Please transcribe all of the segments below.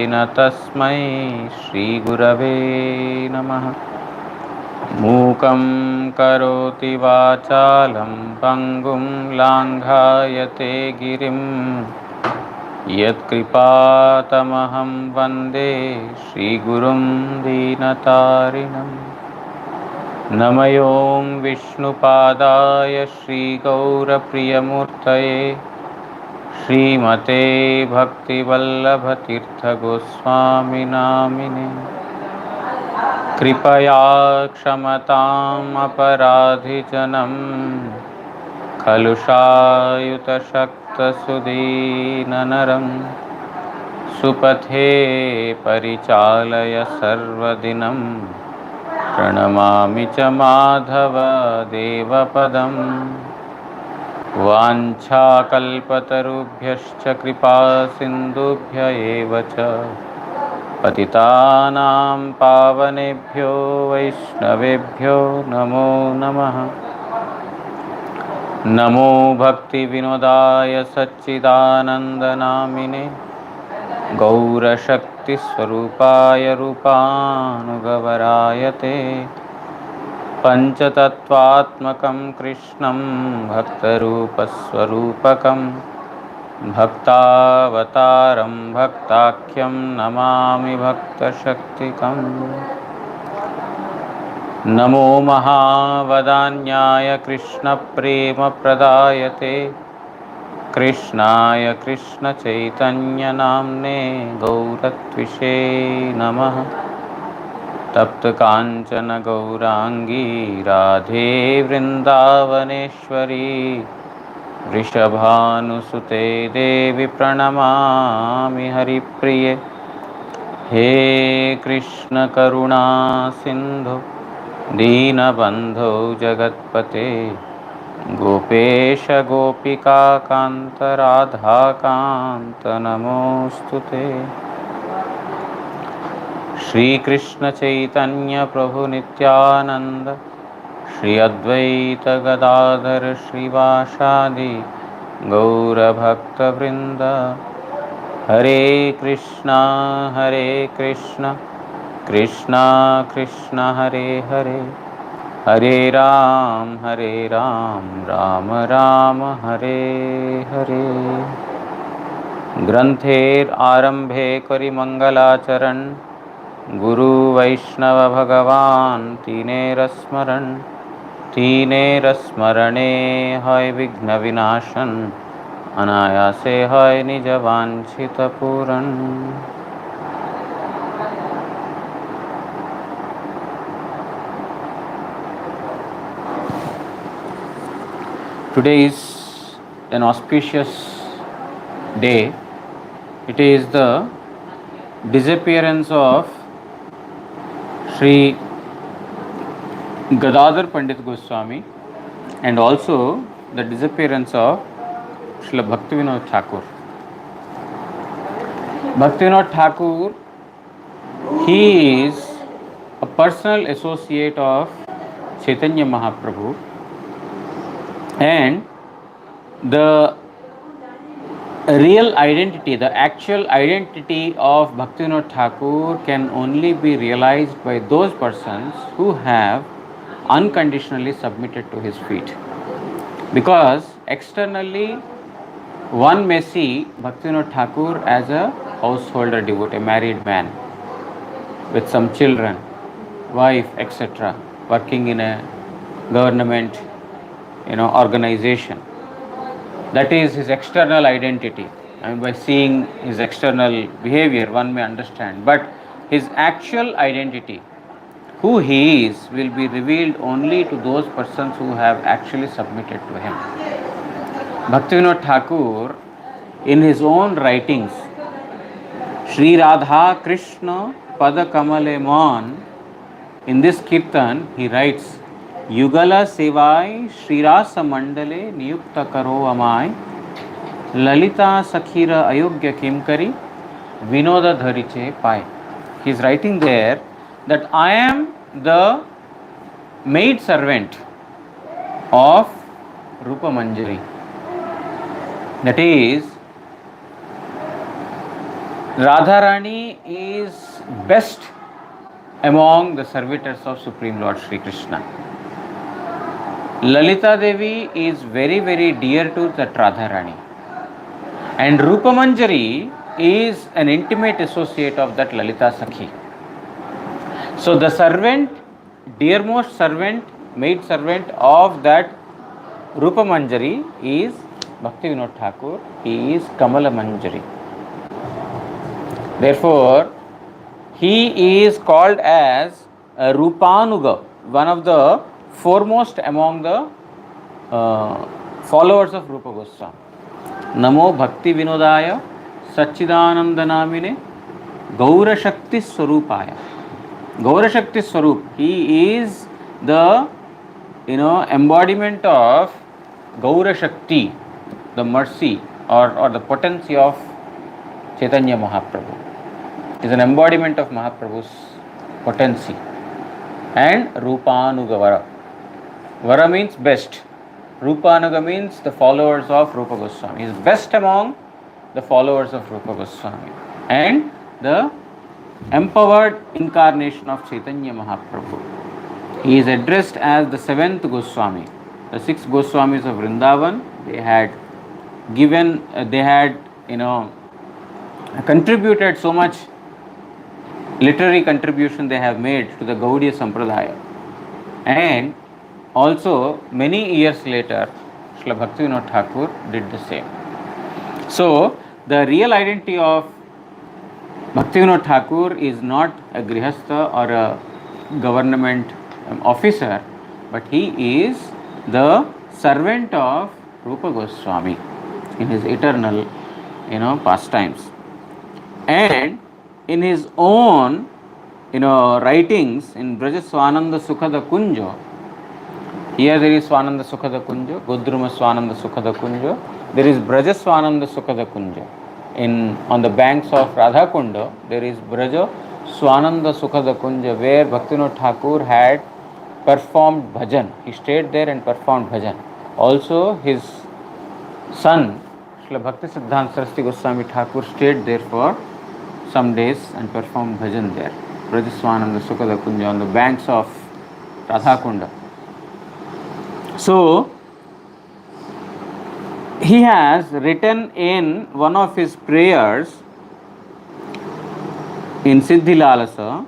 न तस्मै श्रीगुरवे नमः। मूकं करोति वाचालं पङ्गुं लाङ्घायते गिरिं यत्कृपातमहं वन्दे श्रीगुरुं दीनतारिणम्। नमयों विष्णुपादाय श्रीगौरप्रियमूर्तये श्रीमते भक्तिवल्लभतीर्थगोस्वामिनामिने। कृपया क्षमताम् अपराधिजनं कलुषायुतशक्तसुदीननरं सुपथे परिचालय सर्वदिनं प्रणमामि च माधवदेवपदम्। वाञ्छाकल्पतरुभ्यश्च कृपासिन्धुभ्य एव च पतितानां पावनेभ्यो वैष्णवेभ्यो नमो नमः। नमो भक्तिविनोदाय सच्चिदानन्दनामिने गौरशक्तिस्वरूपाय रूपानुगवराय ते पञ्चतत्त्वात्मकं कृष्णं भक्तरूपस्वरूपकं भक्तावतारं भक्ताख्यं नमामि भक्तशक्तिकम्। नमो महावदान्याय कृष्णप्रेमप्रदायते कृष्णाय कृष्णचैतन्यनाम्ने गौरत्विषे नमः। तप्तकाञ्चन गौराङ्गी राधे वृन्दावनेश्वरी वृषभानुसुते देवी प्रणमामि हरिप्रिये। हे कृष्ण करुणा सिन्धु दीनबन्धो जगत्पते गोपेश गोपिकान्त राधाकान्त नमोऽस्तुते। श्रीकृष्ण चैतन्य प्रभु नित्यानंद श्री अद्वैत गदाधर श्रीवासादि गौरभक्तवृंद। हरे कृष्णा कृष्णा कृष्णा हरे हरे, हरे राम राम राम हरे हरे। ग्रंथेर आरंभे करि मंगलाचरण गुरु वैष्णव भगवान तीनेर स्मरणे हय विघ्न विनाशन अनायासे हय निज वांछित पूरन। Today is an auspicious day. It is the disappearance of Sri Gadadhar Pandit Goswami and also the disappearance of Srila Bhaktivinod Thakur. Bhaktivinod Thakur, he is a personal associate of Chaitanya Mahaprabhu, and the real identity, the actual identity of Bhaktivinod Thakur can only be realized by those persons who have unconditionally submitted to his feet. Because externally, one may see Bhaktivinod Thakur as a householder devotee, a married man with some children, wife, etc., working in a government, organization. That is his external identity. By seeing his external behavior, one may understand. But his actual identity, who he is, will be revealed only to those persons who have actually submitted to him. Bhaktivinod Thakur, in his own writings, Sri Radha Krishna Pada Kamale Mon, in this Kirtan, he writes, Yugala Sevai Shrirasa Mandale Niyukta Karo Amai Lalita Sakhira Ayogya Kimkari Vinoda Dhariche Pai. He is writing there that I am the maid servant of Rupa Manjari. That is, Radharani is best among the servitors of Supreme Lord Sri Krishna. Lalita Devi is very, very dear to that Radharani. And Rupa Manjari is an intimate associate of that Lalita Sakhi. So the servant, dearmost servant, maid servant of that Rupa Manjari is Bhaktivinod Thakur. He is Kamala Manjari. Therefore, he is called as Rupanuga, one of the foremost among the followers of Rupa Goswami. Namo Bhaktivinodaya Satchidananda Namine Gaura Shakti Swarupaya. Gaura Shakti Swarup. He is the embodiment of Gaura Shakti, the mercy or the potency of Chaitanya Mahaprabhu. Is an embodiment of Mahaprabhu's potency. And Rupanuga Vara. Vara means best. Rupanuga means the followers of Rupa Goswami. He is best among the followers of Rupa Goswami. And the empowered incarnation of Chaitanya Mahaprabhu. He is addressed as the seventh Goswami. The six Goswamis of Vrindavan, they had contributed so much literary contribution they have made to the Gaudiya Sampradaya. And also many years later, Srila Bhaktivinod Thakur did the same. So the real identity of Bhaktivinod Thakur is not a Grihastha or a government officer, but he is the servant of Rupa Goswami in his eternal pastimes. And in his own writings in Braja Swananda Sukhada Kunja, here there is Swananda Sukhada Kunja, Godruma Swananda Sukhada Kunja, there is Braja Swananda Sukhada Kunja. On the banks of Radha Kunda, there is Braja Swananda Sukhada Kunja, where Bhaktivinoda Thakur had performed bhajan. He stayed there and performed bhajan. Also, his son, Srila Bhakti Siddhanta Saraswati Goswami Thakur, stayed there for some days and performed bhajan there. Braja Swananda Sukhada Kunja on the banks of Radha Kunda. So, he has written in one of his prayers in Siddhi Lalasa,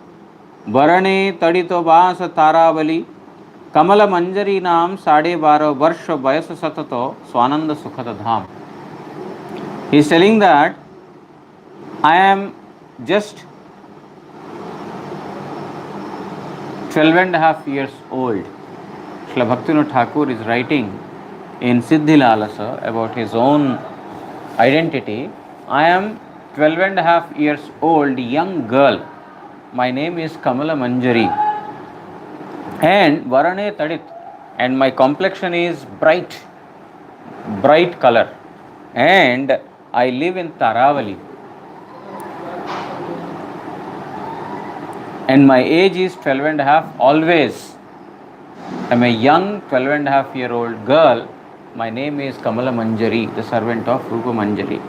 Varane Tadito Vasa Taravali Kamala Manjari Nam Sade Baro Varsha Bayasa Satato Swananda Sukhada Dham. He is telling that I am just 12.5 years old. Srila Bhaktivinoda Thakur is writing in Siddhi Lalasa about his own identity. I am 12.5 years old, young girl. My name is Kamala Manjari. And Varane Tadit. And my complexion is bright color. And I live in Taravali. And my age is 12.5 always. I am a young 12.5-year-old girl. My name is Kamala Manjari, the servant of Rupa Manjari.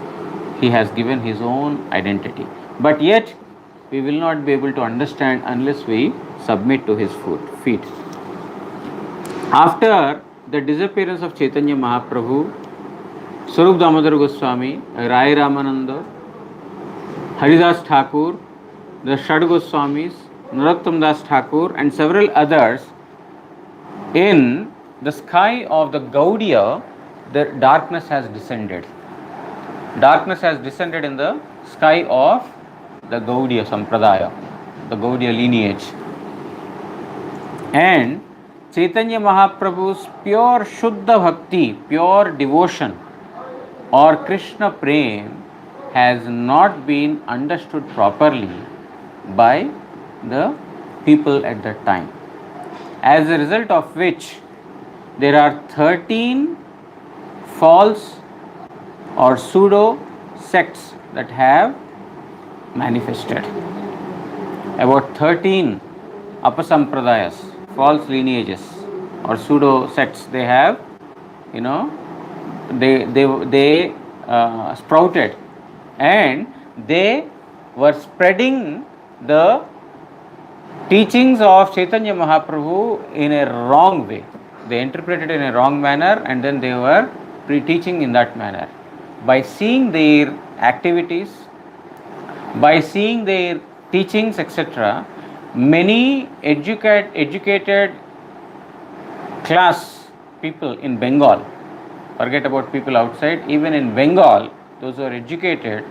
He has given his own identity. But yet, we will not be able to understand unless we submit to his feet. After the disappearance of Chaitanya Mahaprabhu, Swarup Damodar Goswami, Rai Ramananda, Haridas Thakur, the Shad Goswamis, Narottam Das Thakur and several others, in the sky of the Gaudiya, the darkness has descended. Darkness has descended in the sky of the Gaudiya Sampradaya, the Gaudiya lineage. And Chaitanya Mahaprabhu's pure Shuddha Bhakti, pure devotion or Krishna Prem has not been understood properly by the people at that time. As a result of which, there are 13 false or pseudo sects that have manifested. About 13 apasampradayas, false lineages or pseudo sects, they have, they sprouted, and they were spreading the teachings of Chaitanya Mahaprabhu in a wrong way. They interpreted in a wrong manner and then they were pre-teaching in that manner. By seeing their activities, by seeing their teachings, etc., many educated class people in Bengal, forget about people outside, even in Bengal, those who are educated,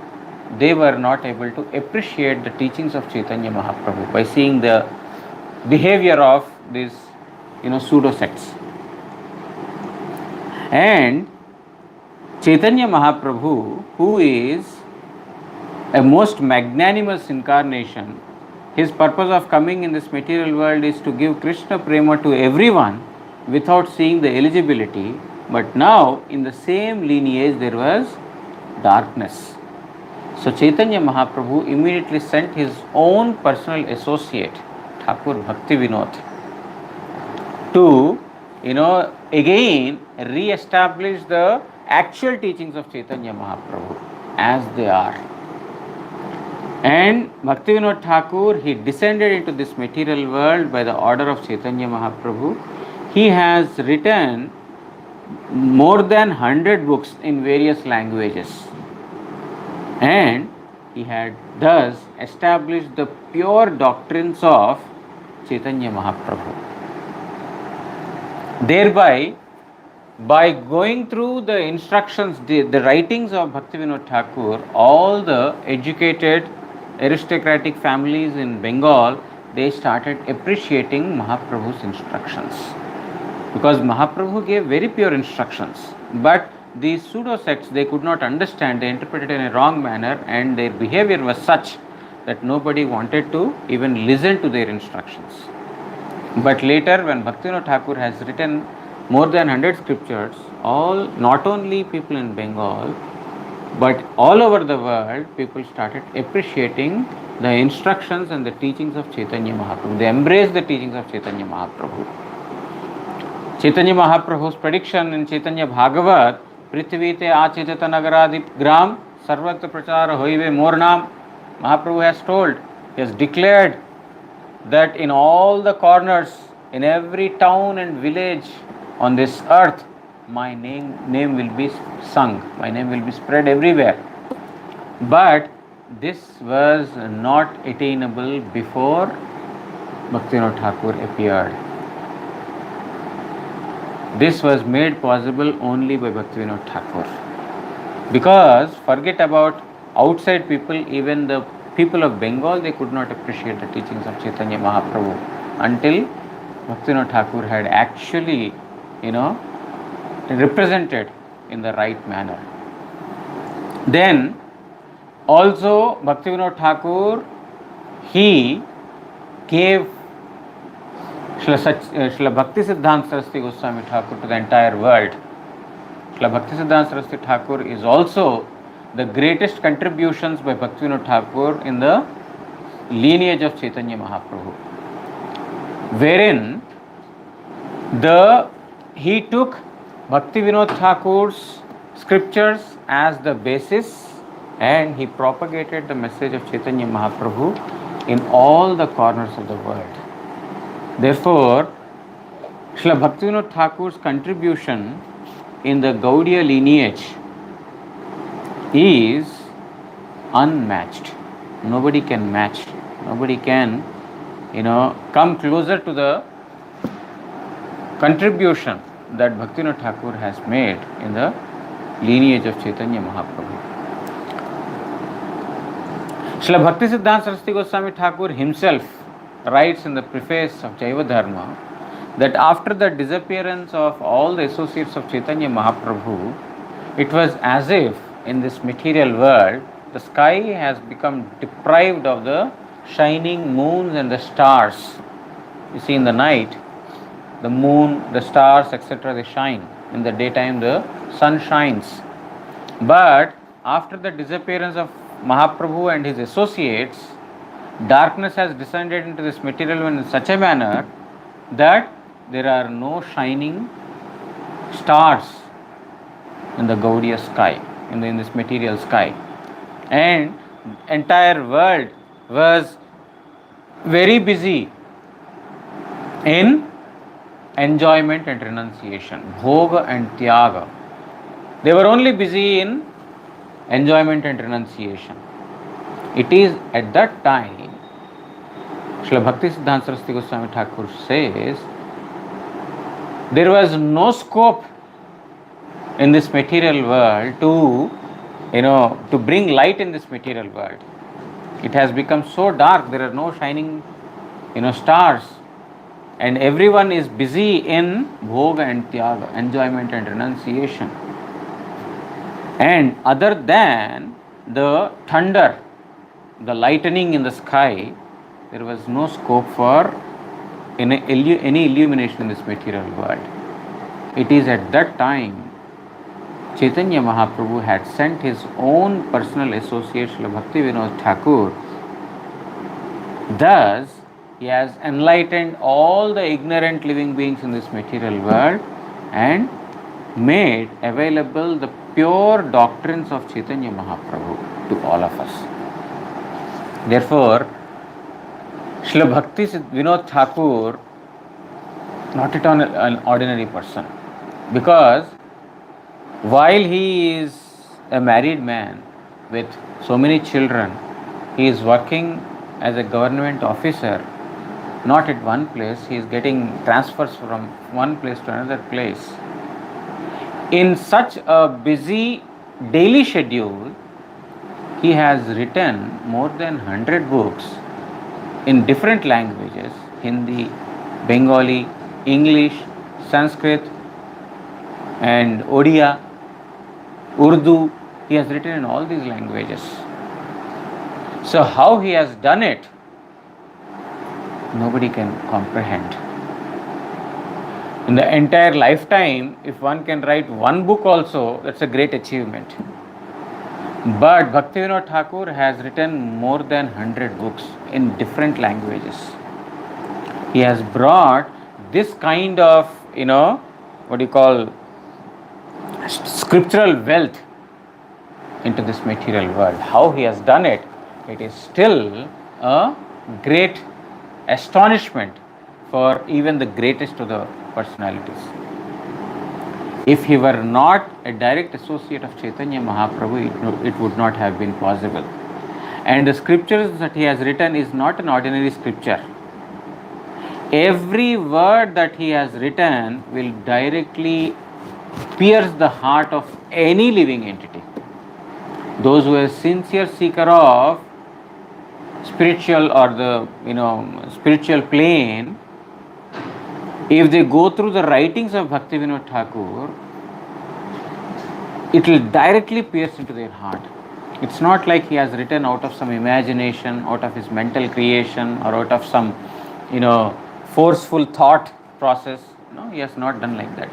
they were not able to appreciate the teachings of Chaitanya Mahaprabhu by seeing the behavior of these pseudo sects. And Chaitanya Mahaprabhu, who is a most magnanimous incarnation, his purpose of coming in this material world is to give Krishna Prema to everyone without seeing the eligibility. But now in the same lineage there was darkness. So Chaitanya Mahaprabhu immediately sent his own personal associate, Thakur Bhaktivinod, to again re-establish the actual teachings of Chaitanya Mahaprabhu as they are. And Bhaktivinod Thakur, he descended into this material world by the order of Chaitanya Mahaprabhu. He has written more than 100 books in various languages. And he had thus established the pure doctrines of Chaitanya Mahaprabhu. Thereby, by going through the instructions, the writings of Bhaktivinod Thakur, all the educated aristocratic families in Bengal, they started appreciating Mahaprabhu's instructions. Because Mahaprabhu gave very pure instructions, but these pseudo sects, they could not understand, they interpreted in a wrong manner, and their behavior was such that nobody wanted to even listen to their instructions. But later, when Bhaktivinoda Thakur has written more than 100 scriptures, all, not only people in Bengal, but all over the world, people started appreciating the instructions and the teachings of Chaitanya Mahaprabhu. They embraced the teachings of Chaitanya Mahaprabhu. Chaitanya Mahaprabhu's prediction in Chaitanya Bhagavat, Prithvite Achitata Nagaradi Gram Sarvatra Prachara Hoive Mornam, Mahaprabhu has told, he has declared that in all the corners, in every town and village on this earth, my name will be sung, my name will be spread everywhere. But this was not attainable before Bhaktivinoda Thakur appeared. This was made possible only by Bhaktivinoda Thakur. Because forget about outside people, even the people of Bengal, they could not appreciate the teachings of Chaitanya Mahaprabhu until Bhaktivinoda Thakur had actually, represented in the right manner. Then also Bhaktivinoda Thakur, he gave Srila Bhakti Siddhanta Saraswati Goswami Thakur to the entire world. Srila Bhakti Siddhanta Saraswati Thakur is also the greatest contributions by Bhaktivinoda Thakur in the lineage of Chaitanya Mahaprabhu, wherein he took Bhaktivinoda Thakur's scriptures as the basis and he propagated the message of Chaitanya Mahaprabhu in all the corners of the world. Therefore, Srila Bhaktivinoda Thakur's contribution in the Gaudiya lineage is unmatched. Nobody can match, nobody can, come closer to the contribution that Bhaktivinoda Thakur has made in the lineage of Chaitanya Mahaprabhu. Srila Bhakti Siddhanta Saraswati Goswami Thakur himself writes in the preface of Jaiva Dharma that after the disappearance of all the associates of Chaitanya Mahaprabhu, it was as if in this material world, the sky has become deprived of the shining moons and the stars. You see, in the night, the moon, the stars, etc., they shine. In the daytime, the sun shines. But after the disappearance of Mahaprabhu and his associates, darkness has descended into this material world in such a manner that there are no shining stars in the Gaudiya sky, in this material sky. And entire world was very busy in enjoyment and renunciation, bhoga and tyaga. They were only busy in enjoyment and renunciation. It is at that time, Srila Bhakti Siddhanta Saraswati Goswami Thakur says, there was no scope in this material world to bring light in this material world. It has become so dark, there are no shining, stars, and everyone is busy in bhoga and tyaga, enjoyment and renunciation. And other than the thunder, the lightning in the sky, there was no scope for any illumination in this material world. It is at that time Chaitanya Mahaprabhu had sent his own personal associate Srila Bhaktivinod Thakur. Thus, he has enlightened all the ignorant living beings in this material world and made available the pure doctrines of Chaitanya Mahaprabhu to all of us. Therefore, Srila Bhakti Vinod Thakur, not at all an ordinary person, because while he is a married man with so many children, he is working as a government officer, not at one place, he is getting transfers from one place to another place. In such a busy daily schedule, he has written more than 100 books in different languages: Hindi, Bengali, English, Sanskrit, and Odia, Urdu. He has written in all these languages. So how he has done it, nobody can comprehend. In the entire lifetime, if one can write one book also, that's a great achievement. But Bhaktivinod Thakur has written more than 100 books in different languages. He has brought this kind of, scriptural wealth into this material world. How he has done it, it is still a great astonishment for even the greatest of the personalities. If he were not a direct associate of Chaitanya Mahaprabhu, it would not have been possible. And the scriptures that he has written is not an ordinary scripture. Every word that he has written will directly pierce the heart of any living entity. Those who are sincere seeker of spiritual or the spiritual plane, if they go through the writings of Bhaktivinod Thakur, it will directly pierce into their heart. It's not like he has written out of some imagination, out of his mental creation, or out of some forceful thought process. No, he has not done like that.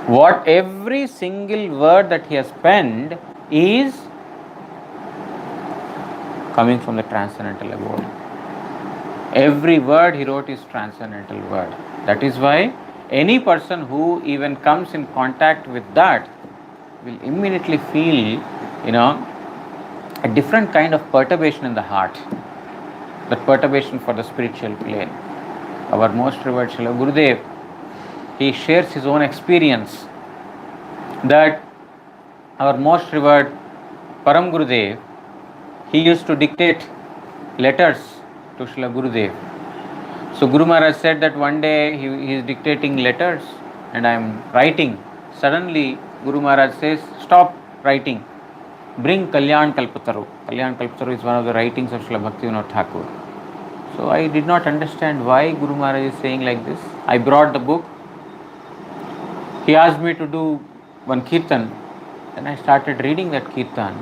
What every single word that he has penned is coming from the transcendental abode. Every word he wrote is transcendental word. That is why any person who even comes in contact with that will immediately feel, a different kind of perturbation in the heart. That perturbation for the spiritual plane. Our most revered Srila Gurudev, he shares his own experience that our most revered Param Gurudev, he used to dictate letters to Srila Gurudev. So Guru Maharaj said that one day he is dictating letters and I am writing. Suddenly Guru Maharaj says, stop writing, bring Kalyan Kalpataru. Kalyan Kalpataru is one of the writings of Srila Bhaktivinod Thakur. So I did not understand why Guru Maharaj is saying like this. I brought the book. He asked me to do one kirtan. Then I started reading that kirtan.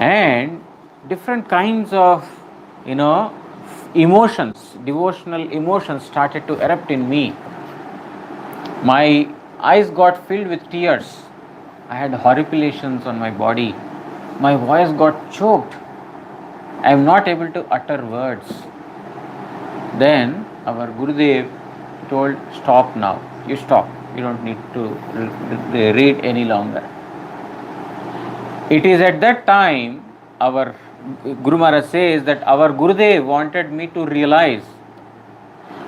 And different kinds of, emotions, devotional emotions started to erupt in me. My eyes got filled with tears. I had horripilations on my body. My voice got choked. I am not able to utter words. Then our Gurudev told, stop now. You stop. You don't need to read any longer. It is at that time our Guru Maharaj says that our Gurudev wanted me to realize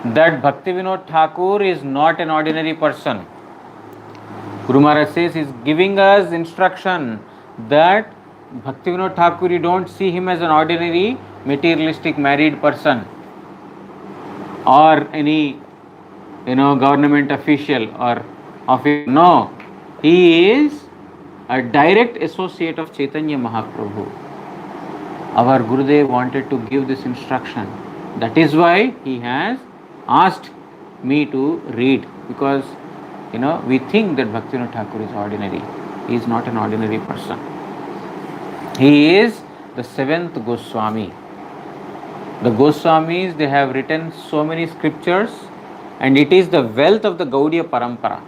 that Bhaktivinod Thakur is not an ordinary person. Guru Maharaj says he is giving us instruction that Bhaktivinod Thakur, you don't see him as an ordinary materialistic married person or any government official or officer. No, he is a direct associate of Chaitanya Mahaprabhu. Our Gurudev wanted to give this instruction. That is why he has asked me to read, because we think that Bhaktivinoda Thakur is ordinary. He is not an ordinary person. He is the seventh Goswami. The Goswamis, they have written so many scriptures, and it is the wealth of the Gaudiya Parampara.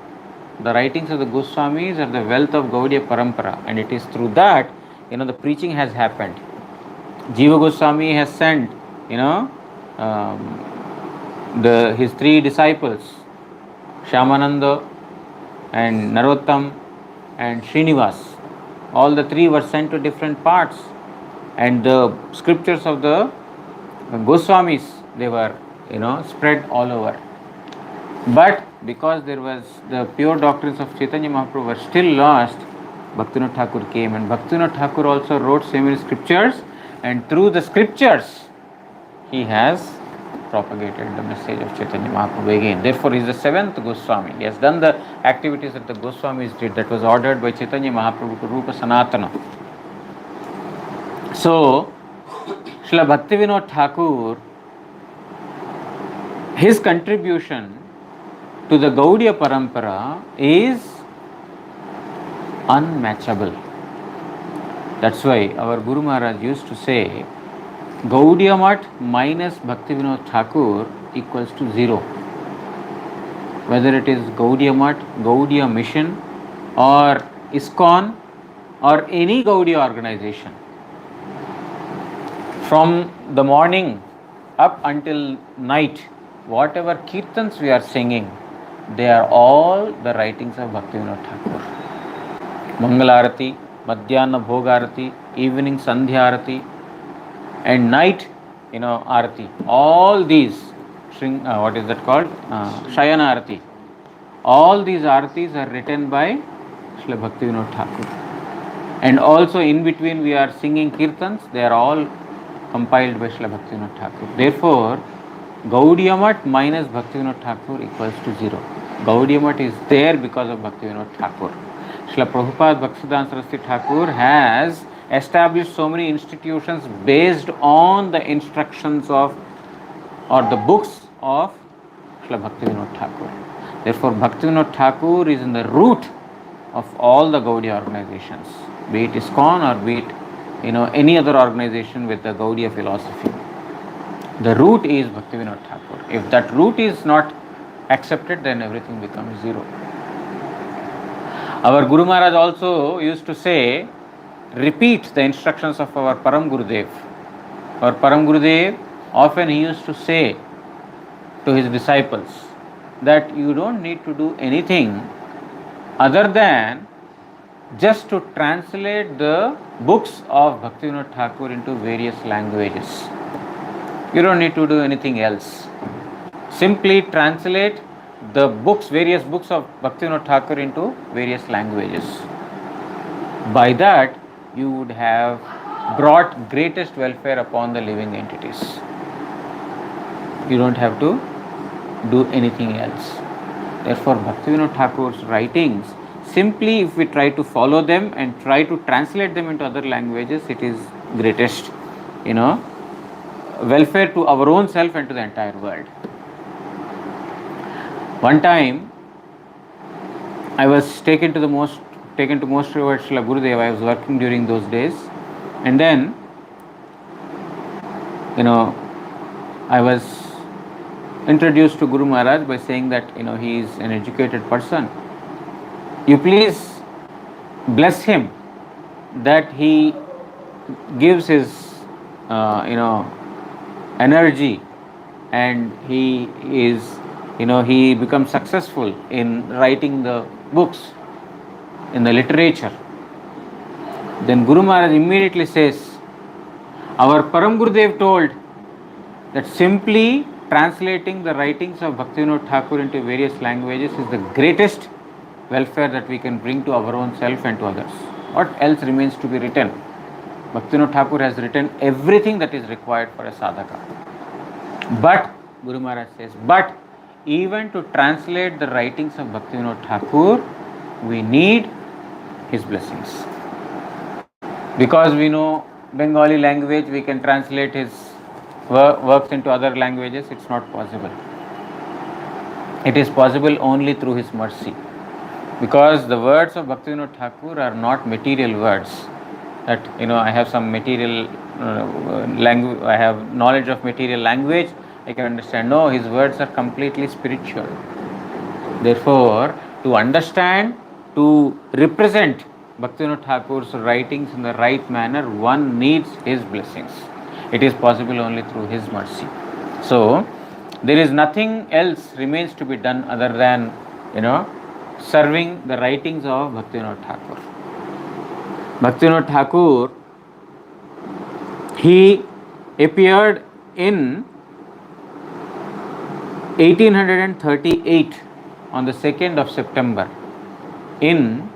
The writings of the Goswamis are the wealth of Gaudiya Parampara, and it is through that the preaching has happened. Jiva Goswami has sent his three disciples, Shyamananda and Narottam and Srinivas. All the three were sent to different parts, and the scriptures of the Goswamis, they were spread all over. But because there was the pure doctrines of Chaitanya Mahaprabhu were still lost, Bhaktivinoda Thakur came, and Bhaktivinoda Thakur also wrote so many scriptures, and through the scriptures he has propagated the message of Chaitanya Mahaprabhu again. Therefore he is the seventh Goswami. He has done the activities that the Goswamis did, that was ordered by Chaitanya Mahaprabhu to Rupa Sanatana. So Srila Bhaktivinoda Thakur, his contribution to the Gaudiya Parampara is unmatchable. That's why our Guru Maharaj used to say, Gaudiya Math minus Bhaktivinoda Thakur equals to zero. Whether it is Gaudiya Math, Gaudiya Mission, or ISKCON, or any Gaudiya organization, from the morning up until night, whatever kirtans we are singing, they are all the writings of Bhaktivinoda Thakur. Mangalarati, Madhyana Bhogarati, evening Sandhya Arati, and night, Arati. All these, what is that called? Shayana Arati. All these Aratis are written by Srila Bhaktivinoda Thakur. And also in between we are singing kirtans, they are all compiled by Srila Bhaktivinoda Thakur. Therefore, Gaudiya Math minus Bhaktivinoda Thakur equals to zero. Gaudiya Math is there because of Bhaktivinoda Thakur. Srila Prabhupada Bhaktisiddhanta Saraswati Thakur has established so many institutions based on the instructions of or the books of Srila Bhaktivinoda Thakur. Therefore, Bhaktivinoda Thakur is in the root of all the Gaudiya organizations, be it ISKCON or be it any other organization with the Gaudiya philosophy. The root is Bhaktivinoda Thakur. If that root is not accepted, then everything becomes zero. Our Guru Maharaj also used to say, repeat the instructions of our Param Gurudev. Our Param Gurudev, often he used to say to his disciples that you don't need to do anything other than just to translate the books of Bhaktivinoda Thakur into various languages. You don't need to do anything else. Simply translate the books, various books of Bhaktivinoda Thakur into various languages. By that, you would have brought greatest welfare upon the living entities. You don't have to do anything else. Therefore, Bhaktivinoda Thakur's writings, simply if we try to follow them and try to translate them into other languages, it is greatest, welfare to our own self and to the entire world. One time, I was taken to most revered Srila Gurudev. I was working during those days, and then, I was introduced to Guru Maharaj by saying that he is an educated person. You please bless him that he gives his energy, and he is he becomes successful in writing the books in the literature. Then Guru Maharaj immediately says, Our Param Gurudev told that simply translating the writings of Bhaktivinoda Thakur into various languages is the greatest welfare that we can bring to our own self and to others. What else remains to be written? Bhaktivinoda Thakur has written everything that is required for a sadhaka. But, Guru Maharaj says, but even to translate the writings of Bhaktivinoda Thakur, we need his blessings. Because we know Bengali language, we can translate his works into other languages. It's not possible. It is possible only through his mercy. Because the words of Bhaktivinoda Thakur are not material words. That, I have some material language, I have knowledge of material language, I can understand. No, his words are completely spiritual. Therefore, to understand, to represent Bhaktivinoda Thakur's writings in the right manner, one needs his blessings. It is possible only through his mercy. So, there is nothing else remains to be done other than, serving the writings of Bhaktivinoda Thakur. Bhaktivinoda Thakur, he appeared in 1838 on the 2nd of September in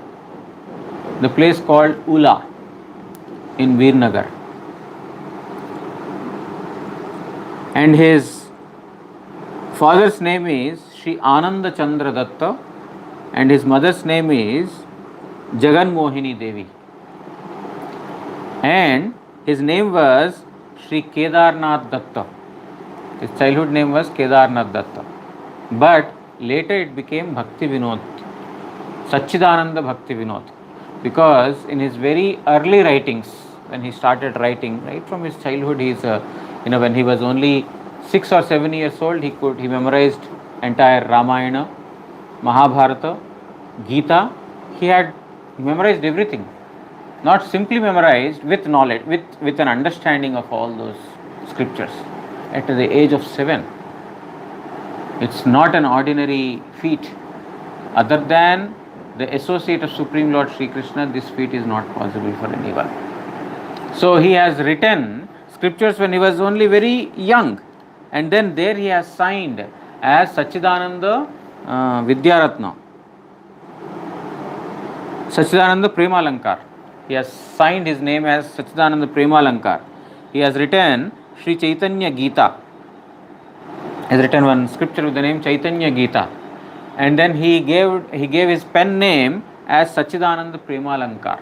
the place called Ula in Veernagar. And his father's name is Sri Ananda Chandra Datta and his mother's name is Jagan Mohini Devi. And his name was Sri Kedarnath Datta. His childhood name was Kedarnath Datta. But later it became Bhaktivinod, Sachidananda Bhaktivinod. Because in his very early writings, when he started writing, right from his childhood, he is when he was only 6 or 7 years old, he memorized entire Ramayana, Mahabharata, Gita. He had memorized everything. Not simply memorized, with knowledge, with an understanding of all those scriptures at the age of 7. It's not an ordinary feat. Other than the associate of Supreme Lord Sri Krishna, this feat is not possible for anyone. So he has written scriptures when he was only very young, and then there he has signed as Sachidananda Vidyaratna, Sachidananda Premalankar. He has signed his name as Sachidananda Premalankar. He has written Sri Chaitanya Gita. He has written one scripture with the name Chaitanya Gita. And then he gave his pen name as Sachidananda Premalankar.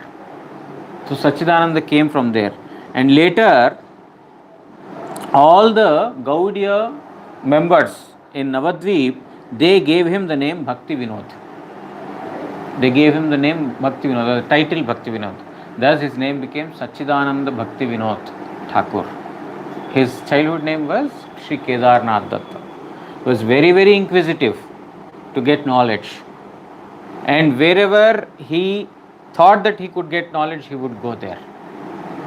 So Sachidananda came from there. And later, all the Gaudiya members in Navadvip, they gave him the name Bhaktivinod. They gave him the name Bhaktivinod, the title Bhaktivinod. Thus his name became Sachidananda Bhaktivinod Thakur. His childhood name was Sri Kedarnath Datta. He was very, very inquisitive to get knowledge. And wherever he thought that he could get knowledge, he would go there.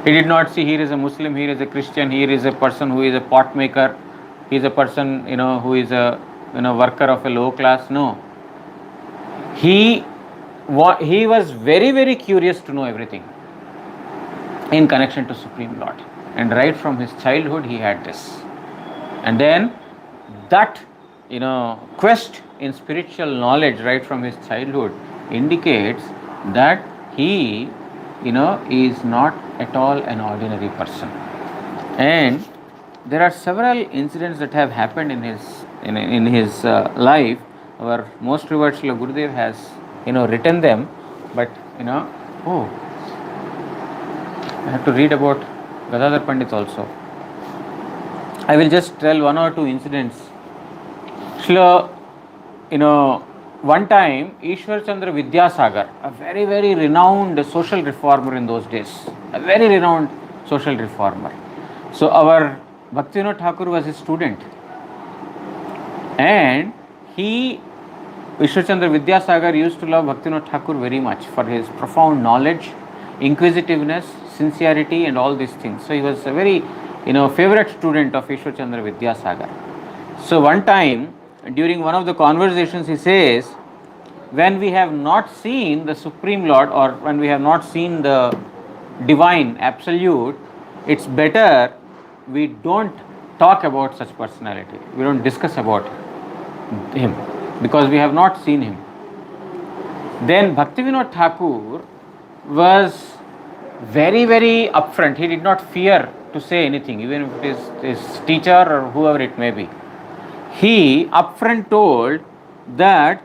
He did not see here is a Muslim, here is a Christian, here is a person who is a pot maker, he is a person, who is a worker of a low class. No. He was very, very curious to know everything in connection to Supreme Lord. And right from his childhood he had this. And then that, quest in spiritual knowledge right from his childhood indicates that he, is not at all an ordinary person. And there are several incidents that have happened in his life. Our most revered Srila Gurudev has, written them, but, I have to read about Gadadhar Pandit also. I will just tell one or two incidents. Srila, one time, Ishwar Chandra Vidyasagar, a very, very renowned social reformer in those days, a very renowned social reformer. So our Bhaktivinoda Thakur was his student. And Ishwar Chandra Vidyasagar used to love Bhaktivinoda Thakur very much for his profound knowledge, inquisitiveness, sincerity and all these things. So he was a very, favorite student of Ishwar Chandra Vidyasagar. So one time, during one of the conversations, he says, when we have not seen the Supreme Lord or when we have not seen the Divine, Absolute, it's better we don't talk about such personality. We don't discuss about him because we have not seen him. Then Bhaktivinod Thakur was very, very upfront. He did not fear to say anything, even if it is his teacher or whoever it may be. He upfront told that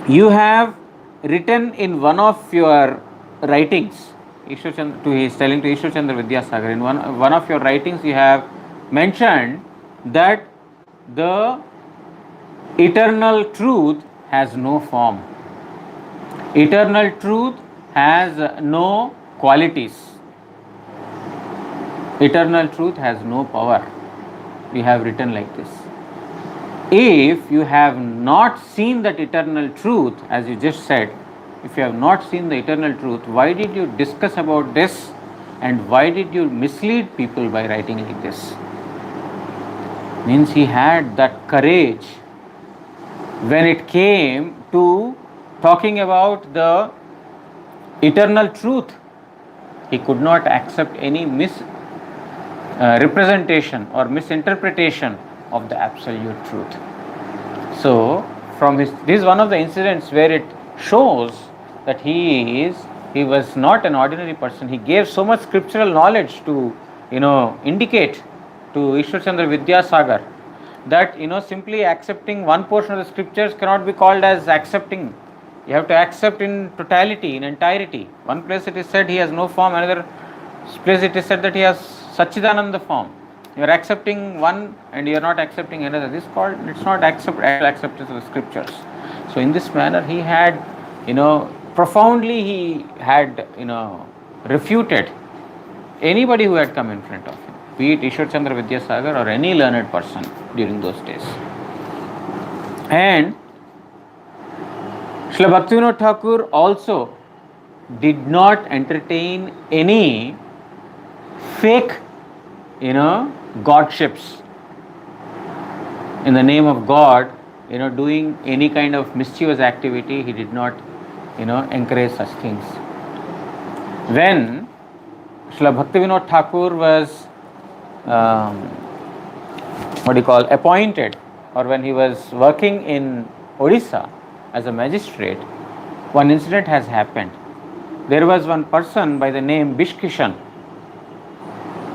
you have written in one of your writings, he is telling to Ishwar Chandra Vidyasagar, in one of your writings you have mentioned that the eternal truth has no form. Eternal truth has no qualities. Eternal truth has no power. You have written like this. If you have not seen that eternal truth, as you just said, if you have not seen the eternal truth, why did you discuss about this and why did you mislead people by writing like this? Means he had that courage when it came to talking about the eternal truth. He could not accept any misrepresentation or misinterpretation of the absolute truth. So, this is one of the incidents where it shows that he was not an ordinary person. He gave so much scriptural knowledge to indicate to Ishwar Chandra Vidyasagar that simply accepting one portion of the scriptures cannot be called as accepting. You have to accept in totality, in entirety. One place it is said he has no form, another place it is said that he has Sachidananda form. You are accepting one and you are not accepting another. This is called, it's not acceptance of the scriptures. So in this manner he had, profoundly he had, refuted anybody who had come in front of him, be it Ishwar Chandra Vidyasagar or any learned person during those days. And Srila Bhaktivinod Thakur also did not entertain any fake, godships in the name of God, doing any kind of mischievous activity. He did not, encourage such things. When Srila Bhaktivinod Thakur was appointed, or when he was working in Odisha as a magistrate, one incident has happened. There was one person by the name Bishkishan.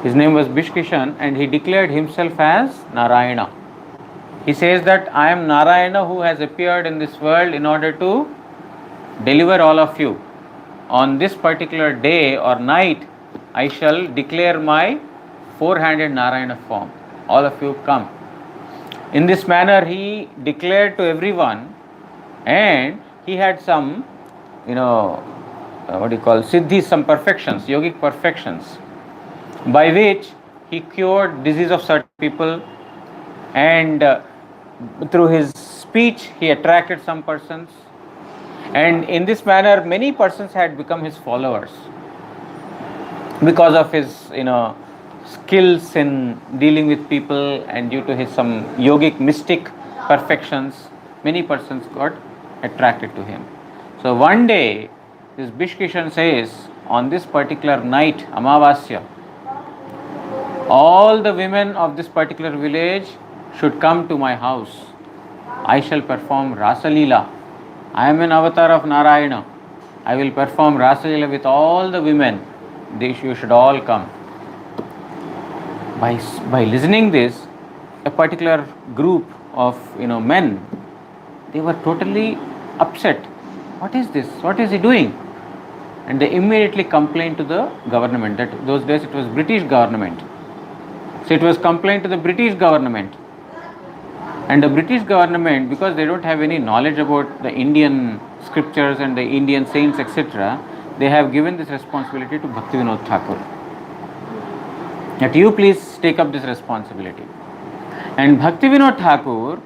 His name was Bishkishan, and he declared himself as Narayana. He says that I am Narayana who has appeared in this world in order to deliver all of you. On this particular day or night, I shall declare my four-handed Narayana form. All of you come. In this manner he declared to everyone, and he had some, siddhis, some perfections, yogic perfections, by which he cured disease of certain people, and through his speech he attracted some persons, and in this manner many persons had become his followers because of his skills in dealing with people, and due to his some yogic mystic perfections, many persons got attracted to him. So one day this Bishkishan says, on this particular night, Amavasya, all the women of this particular village should come to my house. I shall perform Rasa Leela. I am an avatar of Narayana. I will perform Rasa Leela with all the women. You should all come. By listening this, a particular group of men, they were totally upset. What is this? What is he doing? And they immediately complained to the government. That those days it was British government. So it was complained to the British government. And the British government, because they don't have any knowledge about the Indian scriptures and the Indian saints, etc., they have given this responsibility to Bhaktivinod Thakur. That you please take up this responsibility. And Bhaktivinod Thakur,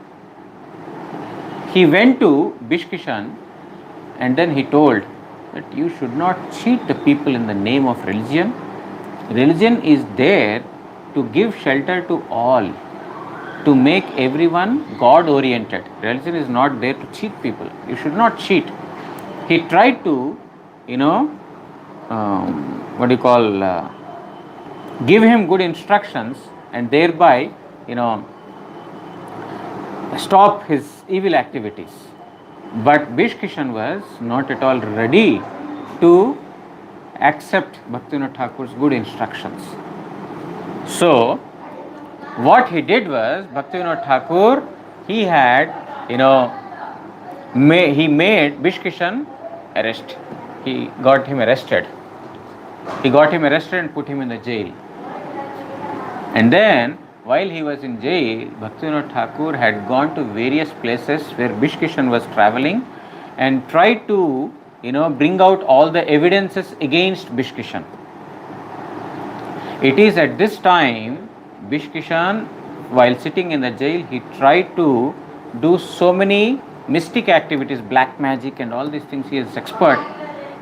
he went to Bishkishan and then he told that you should not cheat the people in the name of religion. Religion is there to give shelter to all, to make everyone God-oriented. Religion is not there to cheat people. You should not cheat. He tried to, give him good instructions, and thereby, stop his evil activities. But Bishkishan was not at all ready to accept Bhaktivinoda Thakur's good instructions. So, what he did was, Bhaktivinoda Thakur, he had, he made Bishkishan arrest. He got him arrested. He got him arrested and put him in the jail. And then, while he was in jail, Bhaktivinoda Thakur had gone to various places where Bishkishan was traveling and tried to, bring out all the evidences against Bishkishan. It is at this time, Bishkishan, while sitting in the jail, he tried to do so many mystic activities, black magic and all these things. He is expert.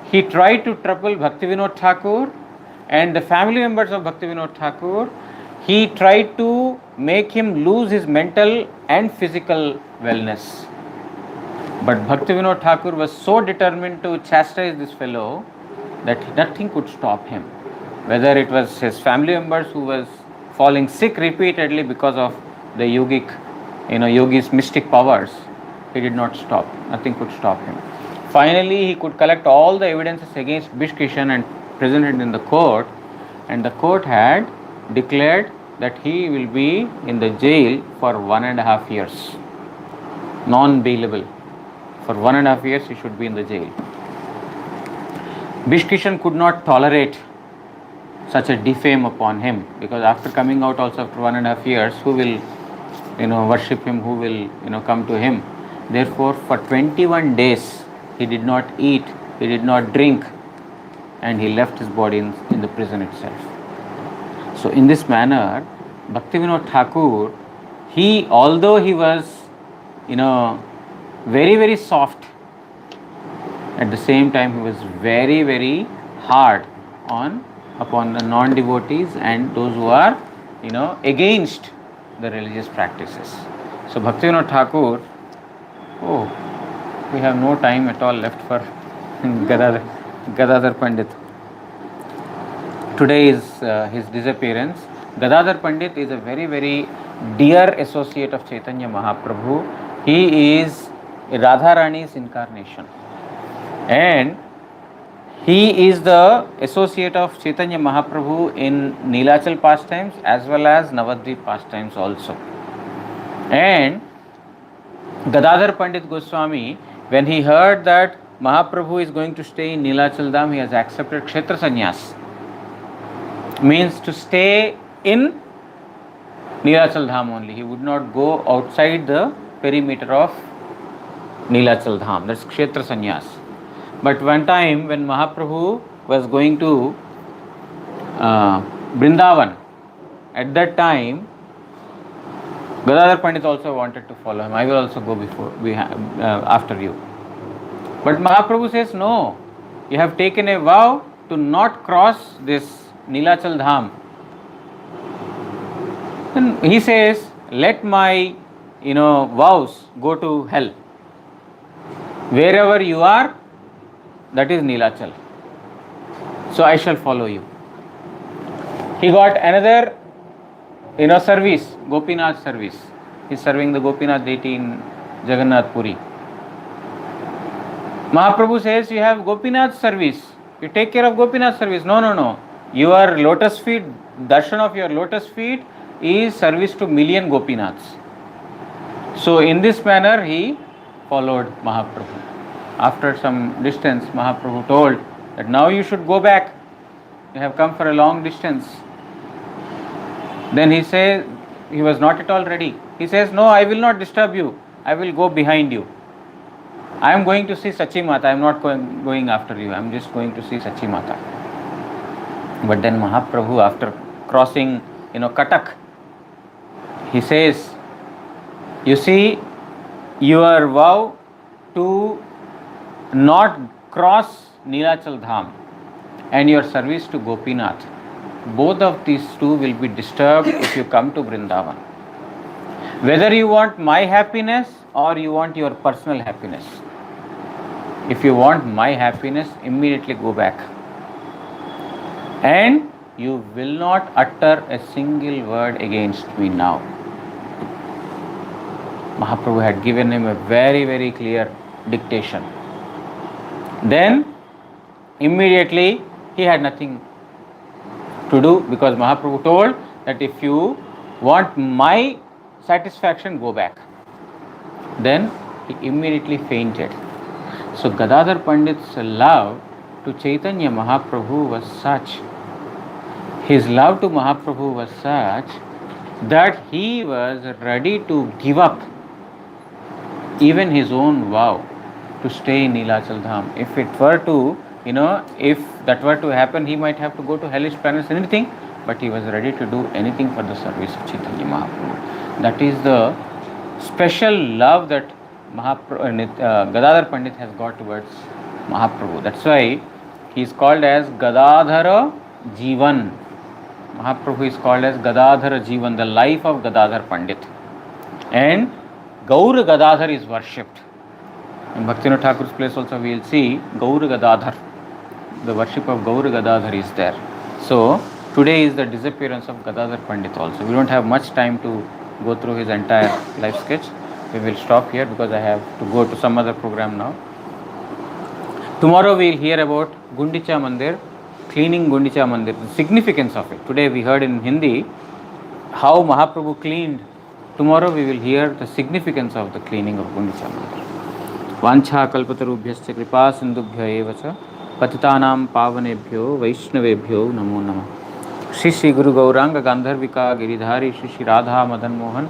He tried to trouble Bhaktivinoda Thakur and the family members of Bhaktivinoda Thakur. He tried to make him lose his mental and physical wellness. But Bhaktivinoda Thakur was so determined to chastise this fellow that nothing could stop him. Whether it was his family members who was falling sick repeatedly because of the yogi's mystic powers, he did not stop. Nothing could stop him. Finally, he could collect all the evidences against Bishkishan and present it in the court, and the court had declared that he will be in the jail for 1.5 years, non-bailable. For 1.5 years he should be in the jail. Bishkishan could not tolerate such a defame upon him, because after coming out also after 1.5 years, who will worship him, who will come to him? Therefore, for 21 days he did not eat, he did not drink, and he left his body in the prison itself. So in this manner, Bhaktivinoda Thakur, although he was very, very soft, at the same time he was very, very hard upon the non-devotees and those who are against the religious practices. So Bhaktivinoda Thakur, we have no time at all left for Gadadhar Pandit. Today is his disappearance. Gadadhar Pandit is a very, very dear associate of Chaitanya Mahaprabhu. He is Radharani's incarnation, and he is the associate of Chaitanya Mahaprabhu in Nilachal pastimes as well as Navadvip pastimes also. And Gadadhar Pandit Goswami, when he heard that Mahaprabhu is going to stay in Nilachal Dham, he has accepted Kshetra Sannyas. Means to stay in Nilachal Dham only. He would not go outside the perimeter of Nilachal Dham. That's Kshetra Sannyas. But one time when Mahaprabhu was going to Vrindavan, at that time Gadadhar Pandit also wanted to follow him. I will also go after you. But Mahaprabhu says, no, you have taken a vow to not cross this Nilachal Dham. Then he says, let my vows go to hell. Wherever you are, that is Nilachal. So I shall follow you. He got another service, Gopinath service. He is serving the Gopinath deity in Jagannath Puri. Mahaprabhu says, you have Gopinath service. You take care of Gopinath service. No. Your lotus feet, darshan of your lotus feet is service to million Gopinaths. So in this manner he followed Mahaprabhu. After some distance, Mahaprabhu told that now you should go back. You have come for a long distance. Then he says, he was not at all ready. He says, no, I will not disturb you. I will go behind you. I am going to see Sachi Mata. I am not going after you. I am just going to see Sachi Mata. But then Mahaprabhu, after crossing, Katak, he says, you see, your vow to not cross Nilachal Dham and your service to Gopinath, both of these two will be disturbed if you come to Vrindavan. Whether you want my happiness or you want your personal happiness. If you want my happiness, immediately go back. And you will not utter a single word against me now. Mahaprabhu had given him a very, very clear dictation. Then immediately he had nothing to do, because Mahaprabhu told that if you want my satisfaction, go back. Then he immediately fainted. So Gadadhar Pandit's love to Chaitanya Mahaprabhu was such, his love to Mahaprabhu was such that he was ready to give up even his own vow to stay in Nilachal Dham. If it were to, if that were to happen, he might have to go to hellish planets, anything, but he was ready to do anything for the service of Chaitanya Mahaprabhu. That is the special love that Gadadhar Pandit has got towards Mahaprabhu. That's why he is called as Gadadhara Jivan. Mahaprabhu is called as Gadadhara Jivan, the life of Gadadhar Pandit. And Gaur Gadadhar is worshipped. In Bhaktivinoda Thakur's place also we will see Gaur Gadadhar. The worship of Gaur Gadadhar is there. So today is the disappearance of Gadadhar Pandit also. We don't have much time to go through his entire life sketch. We will stop here because I have to go to some other program now. Tomorrow we will hear about Gundicha Mandir, cleaning Gundicha Mandir, the significance of it. Today we heard in Hindi how Mahaprabhu cleaned. Tomorrow we will hear the significance of the cleaning of Gundicha Mandir. Vancha kalpatarubhyascha kripa sindubhya eva cha patitanam pavanebhyo vaishnavebhyo namo namah. Shri Shri Guru Gauranga Gandharvika Giridhari Shri Shri Radha Madan Mohan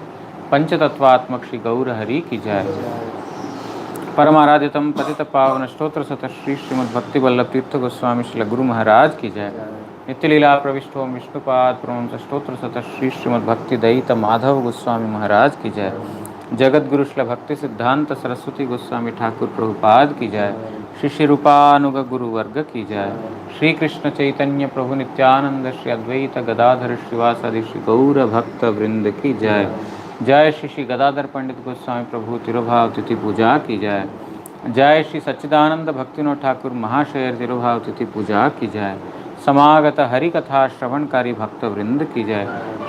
पंचतत्वात्मक Shri Gaur Hari की जय। परमाराध्यतम पतित पावन स्तोत्र सत श्री श्रीमद् भक्ति वल्लभ तीर्थ गोस्वामी श्री गुरु महाराज की जय। नित्य लीला प्रविष्टो विष्णुपाद प्रवंश स्तोत्र सत श्री श्रीमद् भक्ति दयित माधव गोस्वामी महाराज की जय। जगत गुरु श्री भक्ति सिद्धांत सरस्वती गोस्वामी ठाकुर प्रभुपाद की जय। श्री श्री रूपानुग गुरु वर्ग की जय। श्री कृष्ण चैतन्य प्रभु नित्यानंद श्री अद्वैत गदाधर श्रीवासादि श्री गौर भक्त वृंद की जय। जय श्री श्री गदाधर पंडित गोस्वामी प्रभु तिरुभाव तिथि पूजा की जय। जय श्री सच्चिदानंद भक्तिविनोद ठाकुर महाशय तिरुभाव तिथि पूजा की जय। समागत हरि कथा श्रवणकारी भक्त वृंद की जय।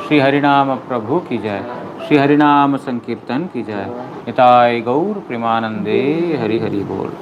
श्री हरिनाम प्रभु की जय। श्री हरिनाम संकीर्तन की जय। निताय गौर प्रेमानंदे हरि हरि बोल।